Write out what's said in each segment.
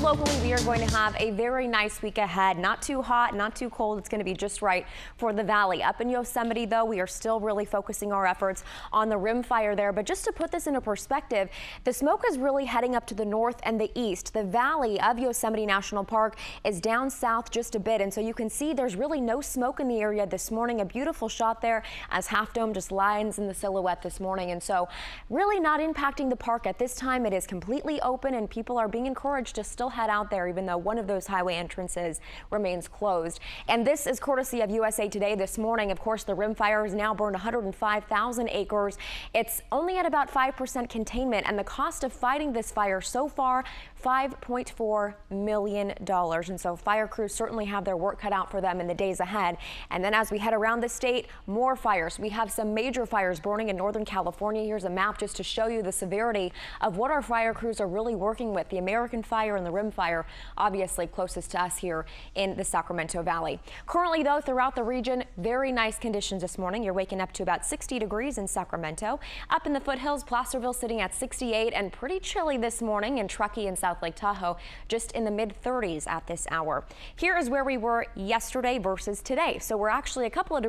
locally, we are going to have a very nice week ahead. Not too hot, not too cold. It's going to be just right for the valley. Up in Yosemite, though, we are still really focusing our efforts on the rim fire there. But just to put this into perspective, the smoke is really heading up to the north and the east. The valley of Yosemite National Park is down south just a bit. And so you can see there's really no smoke in the area this morning. A beautiful shot there as Half Dome just lines in the silhouette this morning. And so really not impacting the park at this time. It is completely open and people are being encouraged to still head out there, even though one of those highway entrances remains closed. And this is courtesy of USA Today this morning. Of course, the rim fire has now burned 105,000 acres. It's only at about 5% containment, and the cost of fighting this fire so far, $5.4 million. And so fire crews certainly have their work cut out for them in the days ahead. And then as we head around the state, more fires. We have some major fires burning in Northern California. Here's a map just to show you the severity of what our fire crews are really working with. The American Fire and the Rim Fire, obviously closest to us here in the Sacramento Valley. Currently, though, throughout the region, very nice conditions this morning. You're waking up to about 60 degrees in Sacramento. Up in the foothills, Placerville sitting at 68 and pretty chilly this morning in Truckee and South Lake Tahoe, just in the mid-30s at this hour. Here is where we were yesterday versus today. So we're actually a couple of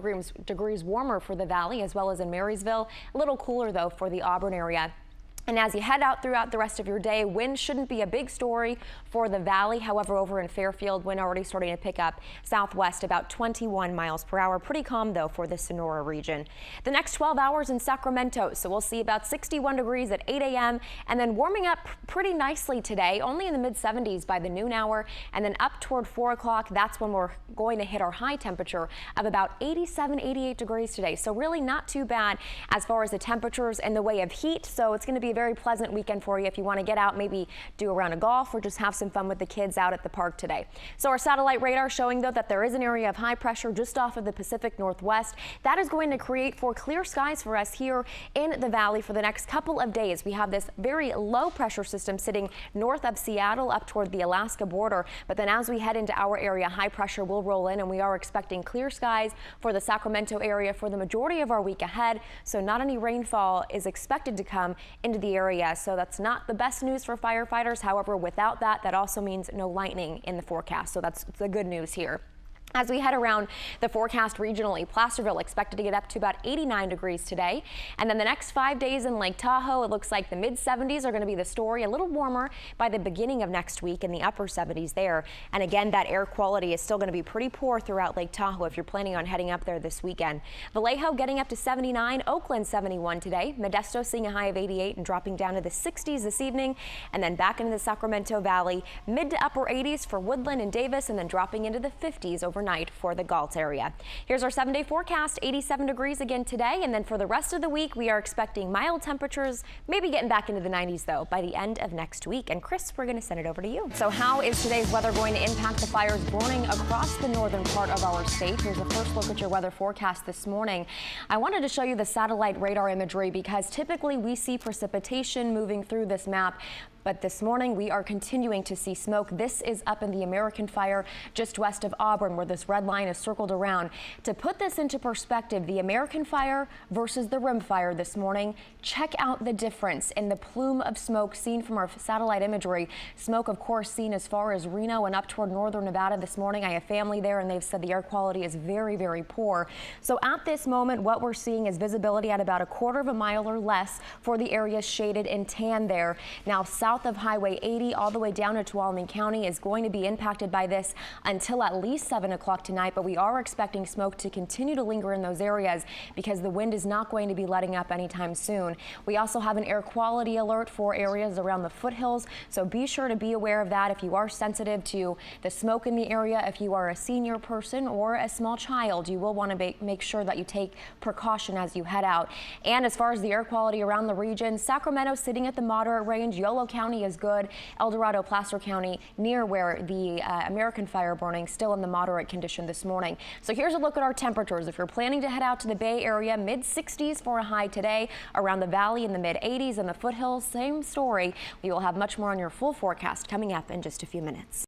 degrees warmer for the valley as well as in Marysville. A little cooler, though, for the Auburn area. And as you head out throughout the rest of your day, wind shouldn't be a big story for the valley. However, over in Fairfield, wind already starting to pick up southwest about 21 miles per hour. Pretty calm, though, for the Sonora region. The next 12 hours in Sacramento, so we'll see about 61 degrees at 8 a.m. and then warming up pretty nicely today, only in the mid-70s by the noon hour, and then up toward 4 o'clock. That's when we're going to hit our high temperature of about 87, 88 degrees today. So really not too bad as far as the temperatures in the way of heat. So it's going to be a very pleasant weekend for you if you want to get out, maybe do a round of golf or just have some fun with the kids out at the park today. So our satellite radar showing, though, that there is an area of high pressure just off of the Pacific Northwest. That is going to create for clear skies for us here in the valley for the next couple of days. We have this very low pressure system sitting north of Seattle up toward the Alaska border. But then as we head into our area, high pressure will roll in and we are expecting clear skies for the Sacramento area for the majority of our week ahead. So not any rainfall is expected to come into the area. So that's not the best news for firefighters. However, without that, that also means no lightning in the forecast. So that's the good news here. As we head around the forecast regionally, Placerville expected to get up to about 89 degrees today. And then the next 5 days in Lake Tahoe, it looks like the mid-70s are going to be the story. A little warmer by the beginning of next week in the upper 70s there. And again, that air quality is still going to be pretty poor throughout Lake Tahoe if you're planning on heading up there this weekend. Vallejo getting up to 79, Oakland 71 today. Modesto seeing a high of 88 and dropping down to the 60s this evening. And then back into the Sacramento Valley, mid to upper 80s for Woodland and Davis, and then dropping into the 50s overnight for the Galt area. Here's our 7-day forecast, 87 degrees again today. And then for the rest of the week, we are expecting mild temperatures, maybe getting back into the 90s, though, by the end of next week. And Chris, we're going to send it over to you. So how is today's weather going to impact the fires burning across the northern part of our state? Here's a first look at your weather forecast this morning. I wanted to show you the satellite radar imagery because typically we see precipitation moving through this map. But this morning, we are continuing to see smoke. This is up in the American Fire just west of Auburn, where this red line is circled around. To put this into perspective, the American Fire versus the Rim Fire this morning, check out the difference in the plume of smoke seen from our satellite imagery. Smoke, of course, seen as far as Reno and up toward northern Nevada this morning. I have family there, and they've said the air quality is very, very poor. So at this moment, what we're seeing is visibility at about 1/4 of a mile or less for the areas shaded in tan there. Now, south of Highway 80 all the way down to Tuolumne County is going to be impacted by this until at least 7 o'clock tonight, but we are expecting smoke to continue to linger in those areas because the wind is not going to be letting up anytime soon. We also have an air quality alert for areas around the foothills, so be sure to be aware of that if you are sensitive to the smoke in the area. If you are a senior person or a small child, you will want to make sure that you take precaution as you head out. And as far as the air quality around the region, Sacramento sitting at the moderate range, Yolo County is good. El Dorado, Placer County, near where the American Fire burning, still in the moderate condition this morning. So here's a look at our temperatures. If you're planning to head out to the Bay Area, mid-60s for a high today. Around the valley in the mid-80s and the foothills, same story. We will have much more on your full forecast coming up in just a few minutes.